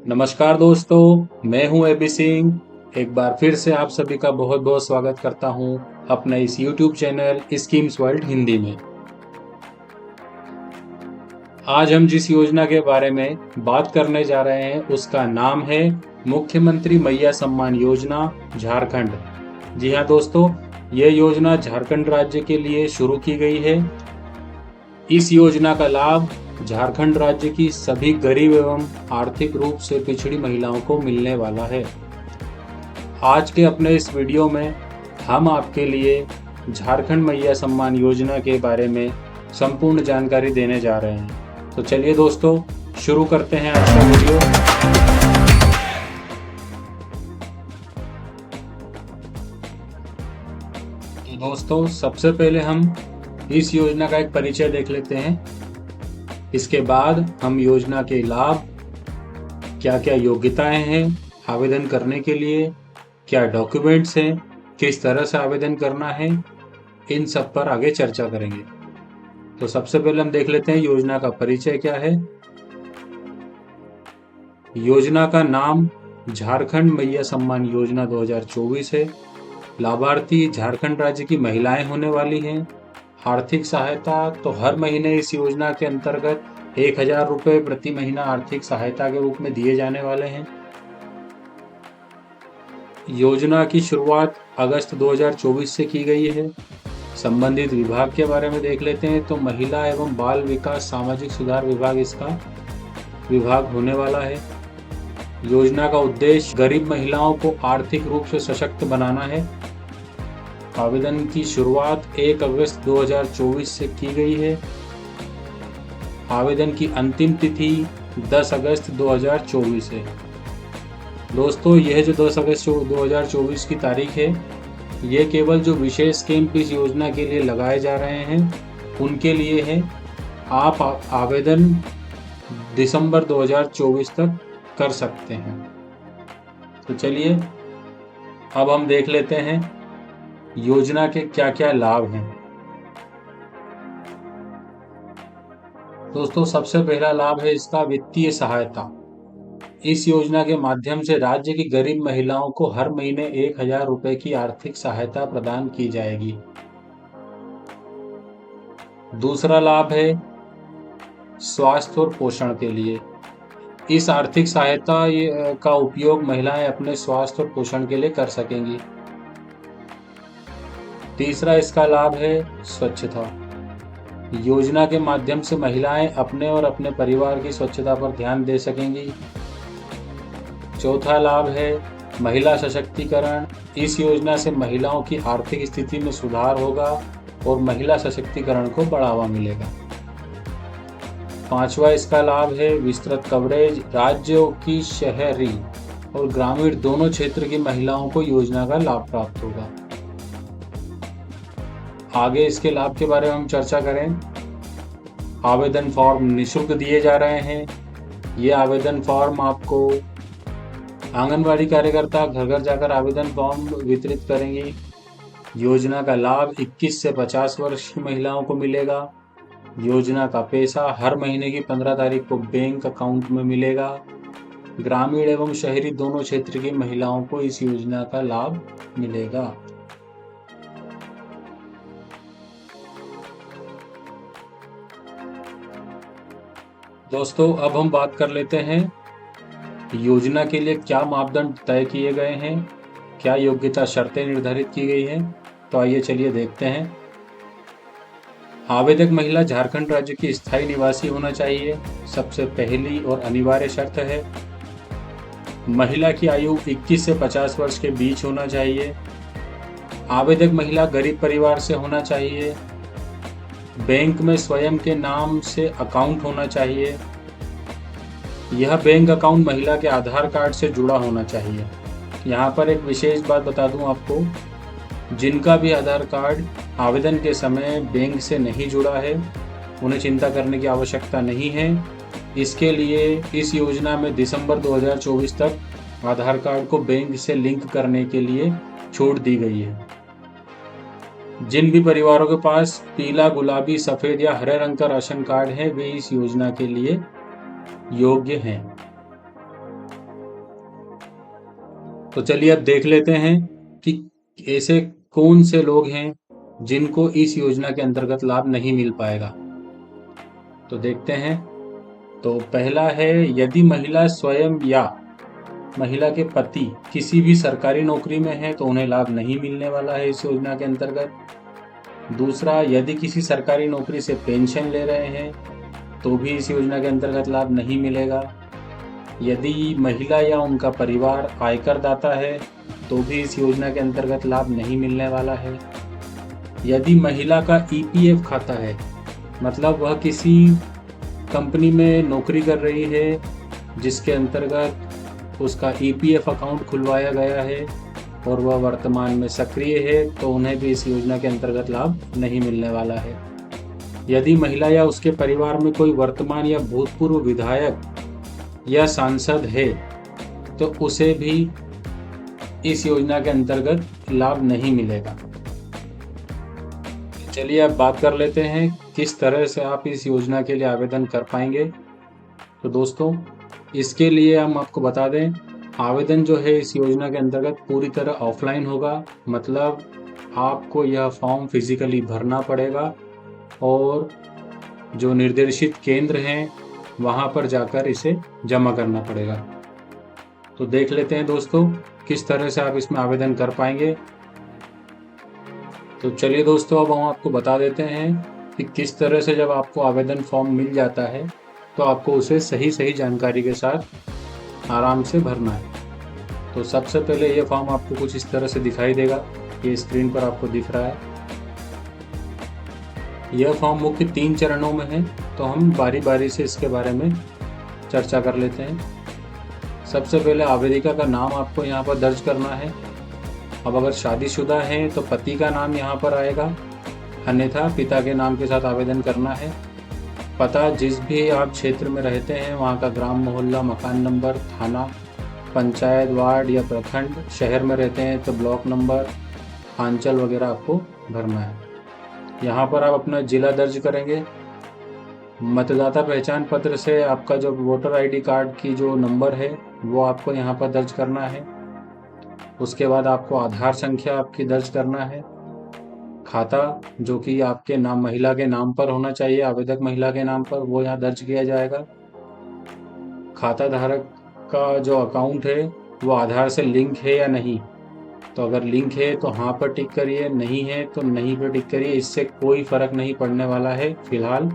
नमस्कार दोस्तों, मैं हूं एबी सिंह। एक बार फिर से आप सभी का बहुत बहुत स्वागत करता हूं अपने इस YouTube channel schemes world Hindi में। आज हम जिस योजना के बारे में बात करने जा रहे हैं उसका नाम है मुख्यमंत्री मैया सम्मान योजना झारखंड। जी हाँ दोस्तों, यह योजना झारखंड राज्य के लिए शुरू की गई है। इस योजना का लाभ झारखंड राज्य की सभी गरीब एवं आर्थिक रूप से पिछड़ी महिलाओं को मिलने वाला है। आज के अपने इस वीडियो में हम आपके लिए झारखंड मैया सम्मान योजना के बारे में संपूर्ण जानकारी देने जा रहे हैं। तो चलिए दोस्तों, शुरू करते हैं आज का वीडियो। तो दोस्तों, सबसे पहले हम इस योजना का एक परिचय देख लेते हैं। इसके बाद हम योजना के लाभ, क्या क्या योग्यताएं हैं आवेदन करने के लिए, क्या डॉक्यूमेंट्स हैं, किस तरह से आवेदन करना है, इन सब पर आगे चर्चा करेंगे। तो सबसे पहले हम देख लेते हैं योजना का परिचय क्या है। योजना का नाम झारखंड मैया सम्मान योजना 2024 है। लाभार्थी झारखंड राज्य की महिलाएं होने वाली हैं। आर्थिक सहायता तो हर महीने इस योजना के अंतर्गत 1,000 रुपये प्रति महीना आर्थिक सहायता के रूप में दिए जाने वाले हैं। योजना की शुरुआत अगस्त 2024 से की गई है। संबंधित विभाग के बारे में देख लेते हैं तो महिला एवं बाल विकास सामाजिक सुधार विभाग इसका विभाग होने वाला है। योजना का उद्देश्य गरीब महिलाओं को आर्थिक रूप से सशक्त बनाना है। आवेदन की शुरुआत 1 अगस्त 2024 से की गई है। आवेदन की अंतिम तिथि 10 अगस्त 2024 है। दोस्तों, यह जो 10 अगस्त 2024 की तारीख है, ये केवल जो विशेष कैंप इस योजना के लिए लगाए जा रहे हैं उनके लिए है। आप आवेदन दिसंबर 2024 तक कर सकते हैं। तो चलिए अब हम देख लेते हैं योजना के क्या क्या लाभ हैं। दोस्तों, सबसे पहला लाभ है इसका वित्तीय सहायता। इस योजना के माध्यम से राज्य की गरीब महिलाओं को हर महीने 1,000 रुपए की आर्थिक सहायता प्रदान की जाएगी। दूसरा लाभ है स्वास्थ्य और पोषण के लिए। इस आर्थिक सहायता का उपयोग महिलाएं अपने स्वास्थ्य और पोषण के लिए कर सकेंगी। तीसरा इसका लाभ है स्वच्छता। योजना के माध्यम से महिलाएं अपने और अपने परिवार की स्वच्छता पर ध्यान दे सकेंगी। चौथा लाभ है महिला सशक्तिकरण। इस योजना से महिलाओं की आर्थिक स्थिति में सुधार होगा और महिला सशक्तिकरण को बढ़ावा मिलेगा। पांचवा इसका लाभ है विस्तृत कवरेज। राज्यों की शहरी और ग्रामीण दोनों क्षेत्र की महिलाओं को योजना का लाभ प्राप्त होगा। आगे इसके लाभ के बारे में हम चर्चा करें। आवेदन फॉर्म निःशुल्क दिए जा रहे हैं। ये आवेदन फॉर्म आपको आंगनवाड़ी कार्यकर्ता घर घर जाकर आवेदन फॉर्म वितरित करेंगी। योजना का लाभ 21 से 50 वर्ष की महिलाओं को मिलेगा। योजना का पैसा हर महीने की 15 तारीख को बैंक अकाउंट में मिलेगा। ग्रामीण एवं शहरी दोनों क्षेत्र की महिलाओं को इस योजना का लाभ मिलेगा। दोस्तों, अब हम बात कर लेते हैं योजना के लिए क्या मापदंड तय किए गए हैं, क्या योग्यता शर्तें निर्धारित की गई हैं। तो आइए चलिए देखते हैं। आवेदक महिला झारखंड राज्य की स्थायी निवासी होना चाहिए, सबसे पहली और अनिवार्य शर्त है। महिला की आयु 21 से 50 वर्ष के बीच होना चाहिए। आवेदक महिला गरीब परिवार से होना चाहिए। बैंक में स्वयं के नाम से अकाउंट होना चाहिए। यह बैंक अकाउंट महिला के आधार कार्ड से जुड़ा होना चाहिए। यहाँ पर एक विशेष बात बता दूं आपको, जिनका भी आधार कार्ड आवेदन के समय बैंक से नहीं जुड़ा है उन्हें चिंता करने की आवश्यकता नहीं है। इसके लिए इस योजना में दिसंबर 2024 तक आधार कार्ड को बैंक से लिंक करने के लिए छूट दी गई है। जिन भी परिवारों के पास पीला, गुलाबी, सफेद या हरे रंग का राशन कार्ड है वे इस योजना के लिए योग्य हैं। तो चलिए अब देख लेते हैं कि ऐसे कौन से लोग हैं जिनको इस योजना के अंतर्गत लाभ नहीं मिल पाएगा। तो देखते हैं। तो पहला है, यदि महिला स्वयं या महिला के पति किसी भी सरकारी नौकरी में है तो उन्हें लाभ नहीं मिलने वाला है इस योजना के अंतर्गत। दूसरा, यदि किसी सरकारी नौकरी से पेंशन ले रहे हैं तो भी इस योजना के अंतर्गत लाभ नहीं मिलेगा। यदि महिला या उनका परिवार आयकर दाता है तो भी इस योजना के अंतर्गत लाभ नहीं मिलने वाला है। यदि महिला का ईपीएफ खाता है, मतलब वह किसी कंपनी में नौकरी कर रही है जिसके अंतर्गत उसका ईपीएफ अकाउंट खुलवाया गया है और वह वर्तमान में सक्रिय है, तो उन्हें भी इस योजना के अंतर्गत लाभ नहीं मिलने वाला है। यदि महिला या उसके परिवार में कोई वर्तमान या भूतपूर्व विधायक या सांसद है तो उसे भी इस योजना के अंतर्गत लाभ नहीं मिलेगा। चलिए अब बात कर लेते हैं किस तरह से आप इस योजना के लिए आवेदन कर पाएंगे। तो दोस्तों, इसके लिए हम आपको बता दें, आवेदन जो है इस योजना के अंतर्गत पूरी तरह ऑफलाइन होगा, मतलब आपको यह फॉर्म फिजिकली भरना पड़ेगा और जो निर्देशित केंद्र हैं वहाँ पर जाकर इसे जमा करना पड़ेगा। तो देख लेते हैं दोस्तों किस तरह से आप इसमें आवेदन कर पाएंगे। तो चलिए दोस्तों, अब हम आपको बता देते हैं कि किस तरह से जब आपको आवेदन फॉर्म मिल जाता है तो आपको उसे सही जानकारी के साथ आराम से भरना है। तो सबसे पहले ये फॉर्म आपको कुछ इस तरह से दिखाई देगा, ये स्क्रीन पर आपको दिख रहा है। यह फॉर्म मुख्य 3 चरणों में है, तो हम बारी बारी से इसके बारे में चर्चा कर लेते हैं। सबसे पहले आवेदिका का नाम आपको यहाँ पर दर्ज करना है। अब अगर शादीशुदा है तो पति का नाम यहाँ पर आएगा, अन्यथा पिता के नाम के साथ आवेदन करना है। पता जिस भी आप क्षेत्र में रहते हैं वहाँ का ग्राम, मोहल्ला, मकान नंबर, थाना, पंचायत, वार्ड या प्रखंड, शहर में रहते हैं तो ब्लॉक नंबर, अंचल वगैरह आपको भरना है। यहाँ पर आप अपना जिला दर्ज करेंगे। मतदाता पहचान पत्र से आपका जो वोटर आईडी कार्ड की जो नंबर है वो आपको यहाँ पर दर्ज करना है। उसके बाद आपको आधार संख्या आपकी दर्ज करना है। खाता जो कि आपके नाम, महिला के नाम पर होना चाहिए, आवेदक महिला के नाम पर, वो यहाँ दर्ज किया जाएगा। खाता धारक का जो अकाउंट है वो आधार से लिंक है या नहीं, तो अगर लिंक है तो हाँ पर टिक करिए, नहीं है तो नहीं पर टिक करिए। इससे कोई फर्क नहीं पड़ने वाला है फिलहाल,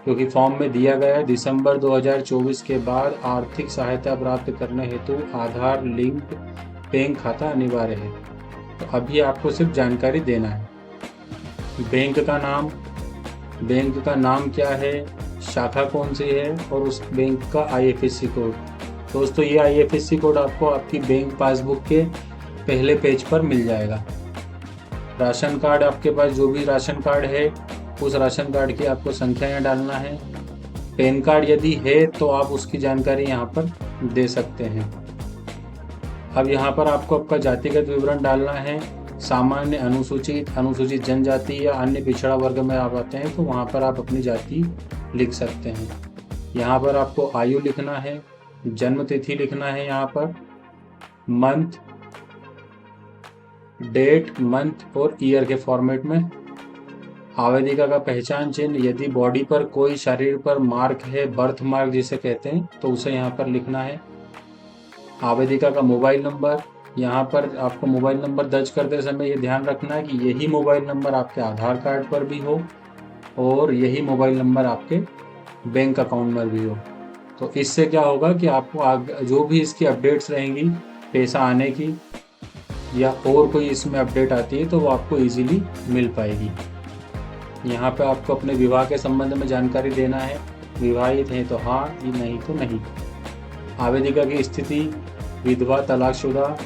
क्योंकि फॉर्म में दिया गया है दिसंबर 2024 के बाद आर्थिक सहायता प्राप्त करने हेतु आधार लिंक बैंक खाता अनिवार्य है। तो अभी आपको सिर्फ जानकारी देना है। बैंक का नाम क्या है, शाखा कौन सी है और उस बैंक का IFSC कोड। दोस्तों, ये IFSC कोड आपको आपकी बैंक पासबुक के पहले पेज पर मिल जाएगा। राशन कार्ड, आपके पास जो भी राशन कार्ड है उस राशन कार्ड की आपको संख्या यहाँ डालना है। पैन कार्ड यदि है तो आप उसकी जानकारी यहाँ पर दे सकते हैं। अब यहाँ पर आपको आपका जातिगत विवरण डालना है। सामान्य, अनुसूचित जनजाति या अन्य पिछड़ा वर्ग में आप आते हैं तो वहाँ पर आप अपनी जाति लिख सकते हैं। यहाँ पर आपको आयु लिखना है, जन्म तिथि लिखना है, यहाँ पर मंथ, डेट, मंथ और ईयर के फॉर्मेट में। आवेदिका का पहचान चिन्ह, यदि बॉडी पर कोई शरीर पर मार्क है, बर्थ मार्क जिसे कहते हैं, तो उसे यहाँ पर लिखना है। आवेदिका का मोबाइल नंबर, यहाँ पर आपको मोबाइल नंबर दर्ज करते समय ये ध्यान रखना है कि यही मोबाइल नंबर आपके आधार कार्ड पर भी हो और यही मोबाइल नंबर आपके बैंक अकाउंट में भी हो। तो इससे क्या होगा कि आपको जो भी इसकी अपडेट्स रहेंगी, पैसा आने की या और कोई इसमें अपडेट आती है तो वो आपको इजीली मिल पाएगी। यहाँ पे आपको अपने विवाह के संबंध में जानकारी देना है। विवाहित हैं तो हाँ, नहीं तो नहीं। आवेदिका की स्थिति विधवा, तलाकशुदा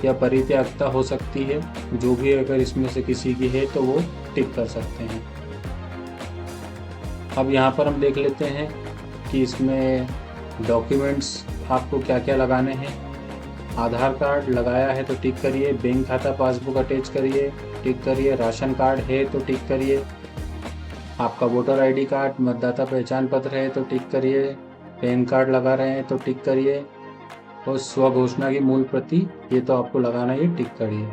या परित्यक्ता हो सकती है। जो भी अगर इसमें से किसी की है तो वो टिक कर सकते हैं। अब यहाँ पर हम देख लेते हैं कि इसमें डॉक्यूमेंट्स आपको क्या क्या लगाने हैं। आधार कार्ड लगाया है तो टिक करिए। बैंक खाता पासबुक अटैच करिए, टिक करिए। राशन कार्ड है तो टिक करिए। आपका वोटर आईडी कार्ड, मतदाता पहचान पत्र है तो टिक करिए। पैन कार्ड लगा रहे हैं तो टिक करिए। और स्वघोषणा की मूल प्रति, ये तो आपको लगाना है, ये टिक करिए।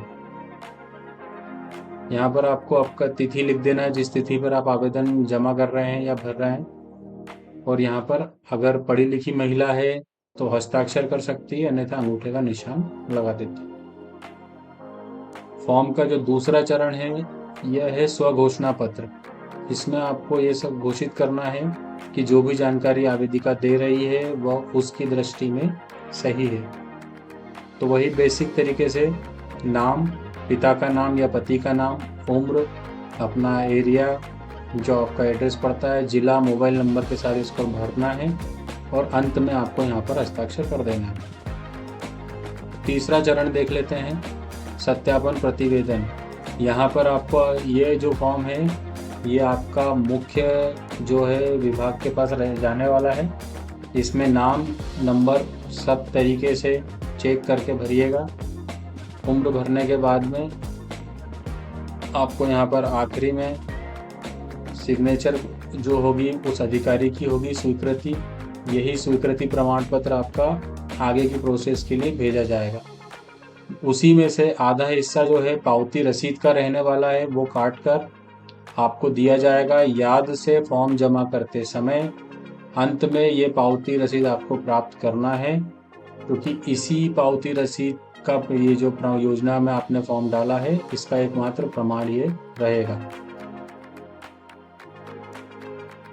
यहाँ पर आपको आपका तिथि लिख देना है, जिस तिथि पर आप आवेदन जमा कर रहे हैं या भर रहे हैं। और यहाँ पर अगर पढ़ी लिखी महिला है तो हस्ताक्षर कर सकती है, अन्यथा अंगूठे का निशान लगा देती है। फॉर्म का जो दूसरा चरण है यह है स्वघोषणा पत्र। इसमें आपको ये सब घोषित करना है कि जो भी जानकारी आवेदिका दे रही है वह उसकी दृष्टि में सही है। तो वही बेसिक तरीके से नाम, पिता का नाम या पति का नाम, उम्र, अपना एरिया जो आपका एड्रेस पड़ता है, जिला, मोबाइल नंबर के साथ इसको भरना है और अंत में आपको यहाँ पर हस्ताक्षर कर देना है। तीसरा चरण देख लेते हैं, सत्यापन प्रतिवेदन। यहाँ पर आपको ये जो फॉर्म है ये आपका मुख्य जो है विभाग के पास रह जाने वाला है। इसमें नाम, नंबर सब तरीके से चेक करके भरिएगा। उम्र भरने के बाद में आपको यहाँ पर आखिरी में सिग्नेचर जो होगी उस अधिकारी की होगी, स्वीकृति। यही स्वीकृति प्रमाण पत्र आपका आगे की प्रोसेस के लिए भेजा जाएगा। उसी में से आधा हिस्सा जो है पावती रसीद का रहने वाला है, वो काट कर आपको दिया जाएगा। याद से फॉर्म जमा करते समय अंत में ये पावती रसीद आपको प्राप्त करना है, क्योंकि इसी पावती रसीद का ये जो योजना में आपने फॉर्म डाला है इसका एकमात्र प्रमाण ये रहेगा।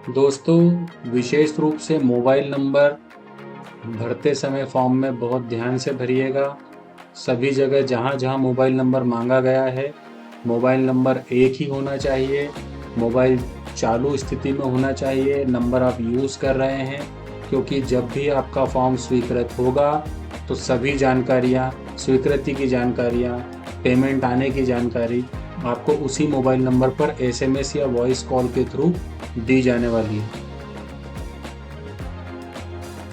दोस्तों, विशेष रूप से मोबाइल नंबर भरते समय फॉर्म में बहुत ध्यान से भरिएगा। सभी जगह जहाँ जहाँ मोबाइल नंबर मांगा गया है, मोबाइल नंबर एक ही होना चाहिए, मोबाइल चालू स्थिति में होना चाहिए, नंबर आप यूज़ कर रहे हैं, क्योंकि जब भी आपका फॉर्म स्वीकृत होगा तो सभी जानकारियाँ, स्वीकृति की जानकारियाँ, पेमेंट आने की जानकारी आपको उसी मोबाइल नंबर पर SMS या वॉइस कॉल के थ्रू दी जाने वाली है।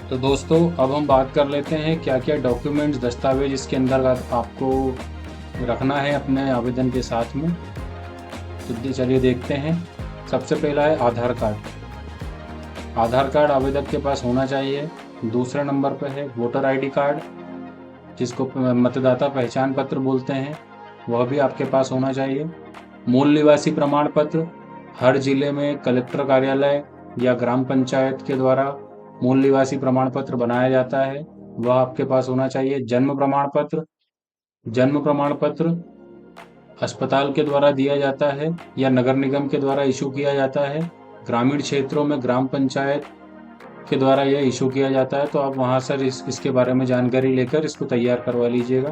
तो दोस्तों, अब हम बात कर लेते हैं क्या क्या डॉक्यूमेंट्स, दस्तावेज इसके अंतर्गत आपको रखना है अपने आवेदन के साथ में। तो चलिए देखते हैं। सबसे पहला है आधार कार्ड। आधार कार्ड आवेदक के पास होना चाहिए। दूसरे नंबर पर है वोटर ID कार्ड, जिसको मतदाता पहचान पत्र बोलते हैं, वह भी आपके पास होना चाहिए। मूल निवासी प्रमाण पत्र, हर जिले में कलेक्टर कार्यालय या ग्राम पंचायत के द्वारा मूल निवासी प्रमाण पत्र बनाया जाता है, वह आपके पास होना चाहिए। जन्म प्रमाण पत्र, जन्म प्रमाण पत्र अस्पताल के द्वारा दिया जाता है या नगर निगम के द्वारा इशू किया जाता है। ग्रामीण क्षेत्रों में ग्राम पंचायत के द्वारा यह इशू किया जाता है, तो आप वहाँ से इसके बारे में जानकारी लेकर इसको तैयार करवा लीजिएगा।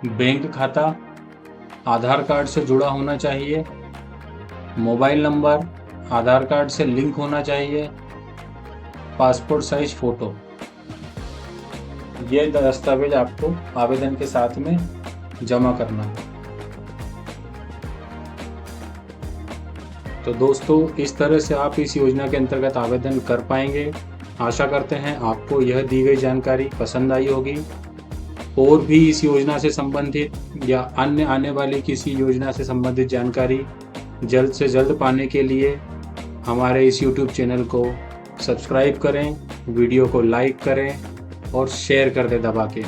बैंक खाता आधार कार्ड से जुड़ा होना चाहिए। मोबाइल नंबर आधार कार्ड से लिंक होना चाहिए। पासपोर्ट साइज फोटो, ये दस्तावेज आपको आवेदन के साथ में जमा करना है। तो दोस्तों, इस तरह से आप इस योजना के अंतर्गत आवेदन कर पाएंगे। आशा करते हैं आपको यह दी गई जानकारी पसंद आई होगी। और भी इस योजना से संबंधित या अन्य आने वाली किसी योजना से संबंधित जानकारी जल्द से जल्द पाने के लिए हमारे इस YouTube चैनल को सब्सक्राइब करें, वीडियो को लाइक करें और शेयर कर दें दबा के।